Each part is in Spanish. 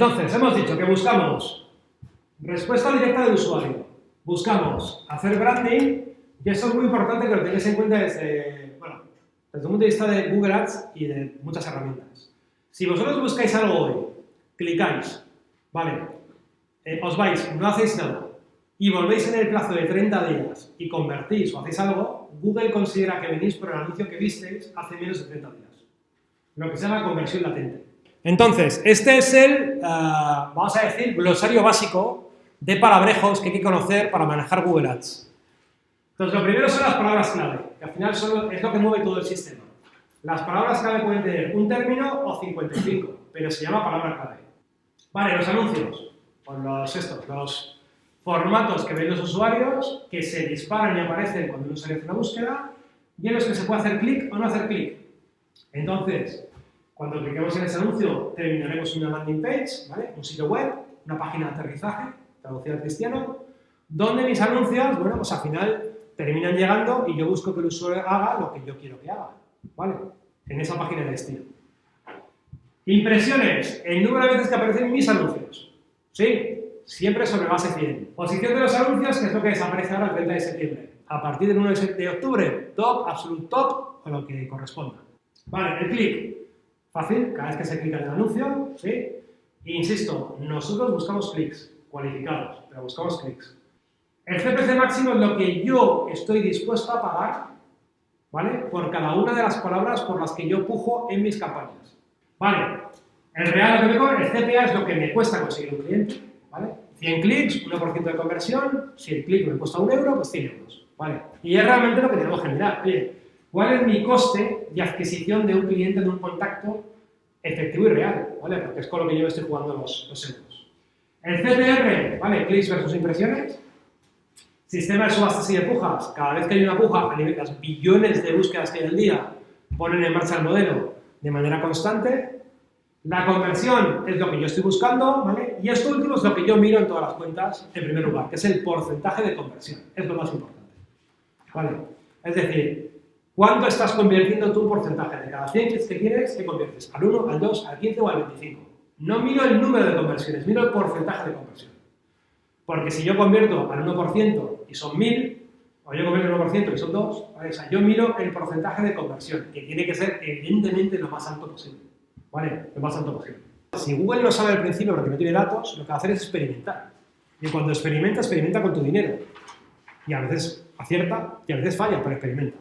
Entonces, hemos dicho que buscamos respuesta directa del usuario, buscamos hacer branding, y eso es muy importante que lo tengáis en cuenta desde el punto de vista de Google Ads y de muchas herramientas. Si vosotros buscáis algo hoy, clicáis, ¿vale? Os vais, no hacéis nada, y volvéis en el plazo de 30 días y convertís o hacéis algo, Google considera que venís por el anuncio que visteis hace menos de 30 días. Lo que se llama conversión latente. Entonces, este es el, vamos a decir, glosario básico de palabrejos que hay que conocer para manejar Google Ads. Entonces, lo primero son las palabras clave, que al final es lo que mueve todo el sistema. Las palabras clave pueden tener un término o 55, pero se llama palabra clave. Vale, los anuncios, con los formatos que ven los usuarios, que se disparan y aparecen cuando uno hace una búsqueda, y en los que se puede hacer clic o no hacer clic. Entonces, cuando cliquemos en ese anuncio, terminaremos una landing page, ¿vale? Un sitio web, una página de aterrizaje, traducida al cristiano, donde mis anuncios, bueno, pues al final terminan llegando y yo busco que el usuario haga lo que yo quiero que haga, ¿vale? En esa página de destino. Impresiones, el número de veces que aparecen mis anuncios, ¿sí? Siempre sobre base 100. Posición de los anuncios, que es lo que desaparece ahora el 30 de septiembre. A partir del 1 de octubre, top, absolute top, o lo que corresponda. Vale, el clic. Fácil, cada vez que se clica en el anuncio, ¿sí? E insisto, nosotros buscamos clics, cualificados, pero buscamos clics. El CPC máximo es lo que yo estoy dispuesto a pagar, ¿vale? Por cada una de las palabras por las que yo pujo en mis campañas. Vale, el real, el CPA es lo que me cuesta conseguir un cliente, ¿vale? 100 clics, 1% de conversión, si el clic me cuesta 1 euro, pues 100 euros, ¿vale? Y es realmente lo que tenemos que generar. Oye, ¿cuál es mi coste de adquisición de un cliente, de un contacto efectivo y real? ¿Vale? Porque es con lo que yo estoy jugando los euros. El CTR, ¿vale? Clics versus impresiones. Sistema de subastas y de pujas. Cada vez que hay una puja, a nivel de las billones de búsquedas que hay al día, ponen en marcha el modelo de manera constante. La conversión es lo que yo estoy buscando, ¿vale? Y esto último es lo que yo miro en todas las cuentas en primer lugar, que es el porcentaje de conversión. Es lo más importante, ¿vale? Es decir, ¿cuánto estás convirtiendo tú un porcentaje? De cada 100 clics que tienes, ¿qué conviertes? ¿Al 1, al 2, al 15 o al 25? No miro el número de conversiones, miro el porcentaje de conversión. Porque si yo convierto al 1% y son 1000, o yo convierto al 1% y son 2, ¿vale? O sea, yo miro el porcentaje de conversión, que tiene que ser evidentemente lo más alto posible, ¿vale? Lo más alto posible. Si Google no sabe al principio porque no tiene datos, lo que va a hacer es experimentar. Y cuando experimenta con tu dinero. Y a veces acierta y a veces falla, pero experimenta.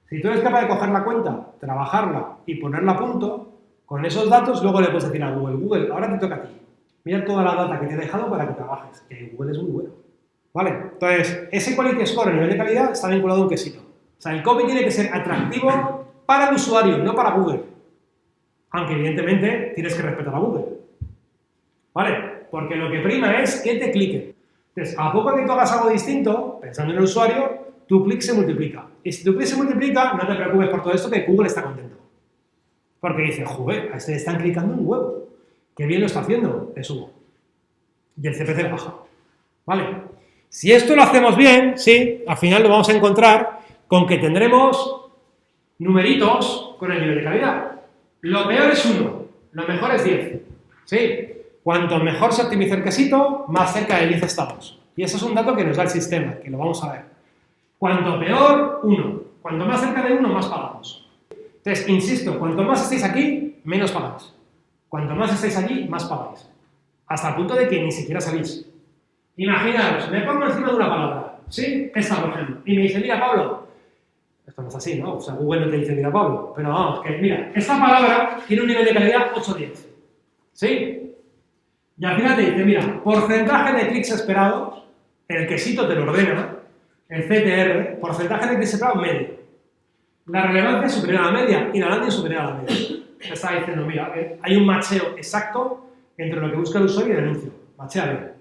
Si tú eres capaz de coger la cuenta, trabajarla y ponerla a punto, con esos datos luego le puedes decir a Google, Google, ahora te toca a ti. Mira toda la data que te he dejado para que trabajes, que Google es muy bueno. ¿Vale? Entonces, ese quality score a nivel de calidad está vinculado a un quesito. O sea, el copy tiene que ser atractivo para el usuario, no para Google. Aunque evidentemente tienes que respetar a Google. ¿Vale? Porque lo que prima es que te clique. Entonces, a poco que tú hagas algo distinto, pensando en el usuario, tu clic se multiplica. Y si tu clic se multiplica, no te preocupes por todo esto, que Google está contento. Porque dice, joder, a este le están clicando un huevo. Qué bien lo está haciendo, te subo. Y el CPC baja. ¿Vale? Si esto lo hacemos bien, sí, al final lo vamos a encontrar con que tendremos numeritos con el nivel de calidad. Lo peor es 1, lo mejor es 10. ¿Sí? Cuanto mejor se optimiza el quesito, más cerca de 10 estamos. Y eso es un dato que nos da el sistema, que lo vamos a ver. Cuanto peor, 1. Cuanto más cerca de 1, más pagamos. Entonces, insisto, cuanto más estéis aquí, menos pagáis. Cuanto más estáis allí, más pagáis. Hasta el punto de que ni siquiera salís. Imaginaos, me pongo encima de una palabra, ¿sí? Esta, por ejemplo, y me dice, mira, Pablo, esto no es así, ¿no? O sea, Google no te dice, mira, Pablo, pero vamos, que mira, esta palabra tiene un nivel de calidad 8-10, ¿sí? Y al final te dice, mira, porcentaje de clics esperados, el quesito te lo ordena, el CTR, porcentaje de clics esperados medio. La relevancia es superior a la media y la landing superior a la media. Te está diciendo, mira, hay un macheo exacto entre lo que busca el usuario y el anuncio. Machea bien.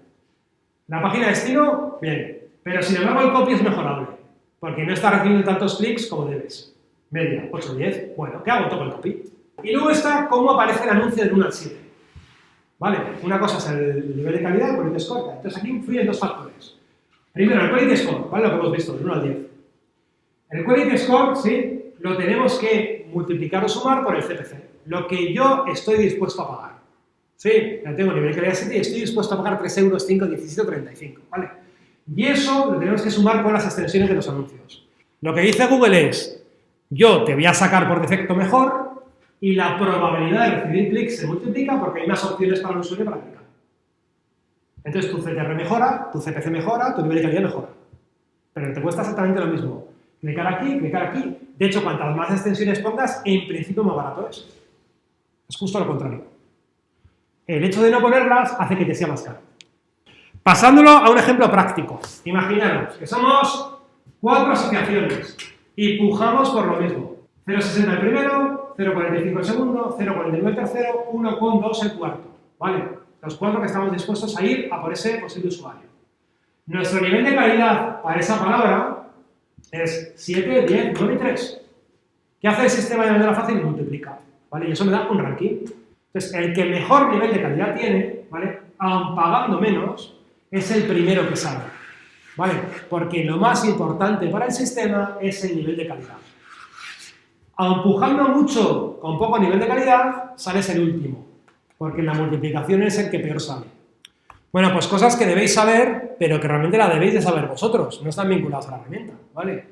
La página de destino, bien. Pero sin embargo el copy es mejorable. Porque no está recibiendo tantos clics como debes. Media, 8 o 10. Bueno, ¿qué hago? Toco el copy. Y luego está cómo aparece el anuncio del 1 al 7. ¿Vale? Una cosa es el nivel de calidad, el quality score. Entonces aquí influyen dos factores. Primero, el quality score, ¿vale? Lo que hemos visto, del 1 al 10. El quality score, sí, lo tenemos que multiplicar o sumar por el CPC. Lo que yo estoy dispuesto a pagar. Sí, ya tengo nivel de calidad 7 y estoy dispuesto a pagar 3 euros, 5, 17 o 35, ¿vale? Y eso lo tenemos que sumar con las extensiones de los anuncios. Lo que dice Google es, yo te voy a sacar por defecto mejor y la probabilidad de recibir clics se multiplica porque hay más opciones para el usuario para clicar. Entonces tu CTR mejora, tu CPC mejora, tu nivel de calidad mejora. Pero te cuesta exactamente lo mismo. Clicar aquí, clicar aquí. De hecho, cuantas más extensiones pongas, en principio más barato es. Es justo lo contrario. El hecho de no ponerlas hace que te sea más caro. Pasándolo a un ejemplo práctico. Imaginaros que somos 4 asociaciones y pujamos por lo mismo. 0,60 el primero, 0,45 el segundo, 0,49 el tercero, 1,2 el cuarto. ¿Vale? Los 4 que estamos dispuestos a ir a por ese posible usuario. Nuestro nivel de calidad para esa palabra es 7, 10, 9 y 3. ¿Qué hace el sistema de manera fácil? Multiplica. ¿Vale? Y eso me da un ranking. Entonces, el que mejor nivel de calidad tiene, ¿vale? Aun pagando menos, es el primero que sale. ¿Vale? Porque lo más importante para el sistema es el nivel de calidad. Aun pujando mucho con poco nivel de calidad, sales el último. Porque en la multiplicación es el que peor sale. Bueno, pues cosas que debéis saber, pero que realmente la debéis de saber vosotros, no están vinculadas a la herramienta, ¿vale?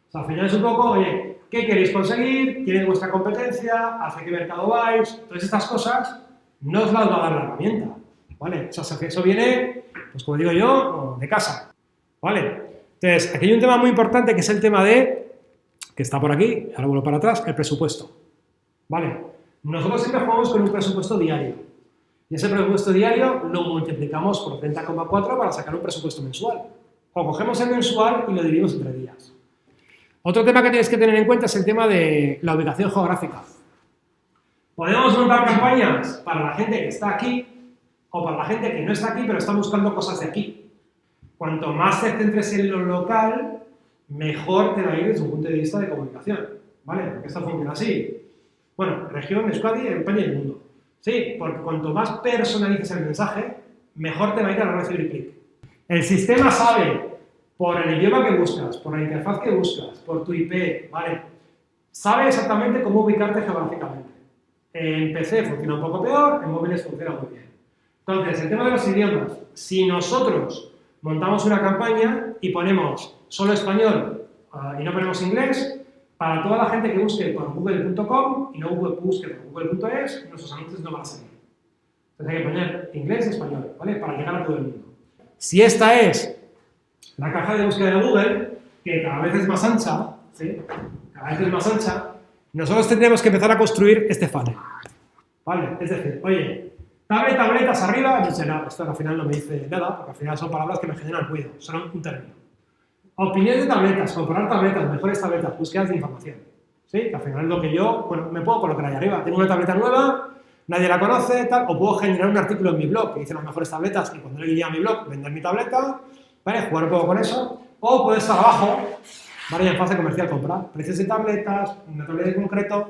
O sea, al final es un poco, oye, ¿qué queréis conseguir? ¿Quién es vuestra competencia? ¿Hacia qué mercado vais? Todas estas cosas no os las va a dar la herramienta, ¿vale? O sea, eso viene, pues como digo yo, de casa, ¿vale? Entonces, aquí hay un tema muy importante que es el tema de, que está por aquí, ahora vuelvo para atrás, el presupuesto, ¿vale? Nosotros siempre jugamos con un presupuesto diario. Y ese presupuesto diario lo multiplicamos por 30,4 para sacar un presupuesto mensual. O cogemos el mensual y lo dividimos entre días. Otro tema que tenéis que tener en cuenta es el tema de la ubicación geográfica. Podemos montar campañas para la gente que está aquí o para la gente que no está aquí pero está buscando cosas de aquí. Cuanto más te centres en lo local, mejor te va a ir desde un punto de vista de comunicación. ¿Vale? Porque esto funciona así. Bueno, región, Euskadi, España y el mundo. Sí, porque cuanto más personalices el mensaje, mejor te va a ir a recibir clic. El sistema sabe, por el idioma que buscas, por la interfaz que buscas, por tu IP, ¿vale? Sabe exactamente cómo ubicarte geográficamente. En PC funciona un poco peor, en móviles funciona muy bien. Entonces, el tema de los idiomas, si nosotros montamos una campaña y ponemos solo español y no ponemos inglés, para toda la gente que busque por google.com y no busque por google.es, nuestros anuncios no van a salir. Entonces hay que poner inglés y español, ¿vale? Para llegar a todo el mundo. Si esta es la caja de búsqueda de Google, que cada vez es más ancha, ¿sí? Cada vez es más ancha, nosotros tendríamos que empezar a construir este funnel, ¿vale? Es decir, oye, tabletas arriba, y dice, no, esto al final no me dice nada, porque al final son palabras que me generan ruido, son un término. Opiniones de tabletas, comprar tabletas, mejores tabletas, búsquedas de información. ¿Sí? Que al final es lo que yo, bueno, me puedo colocar ahí arriba. Tengo una tableta nueva, nadie la conoce, tal, o puedo generar un artículo en mi blog que dice las mejores tabletas y cuando alguien llegue a mi blog, vender mi tableta, ¿vale? Jugar un poco con eso. O puedo estar abajo, ¿vale? En fase comercial, comprar precios de tabletas, una tableta en concreto.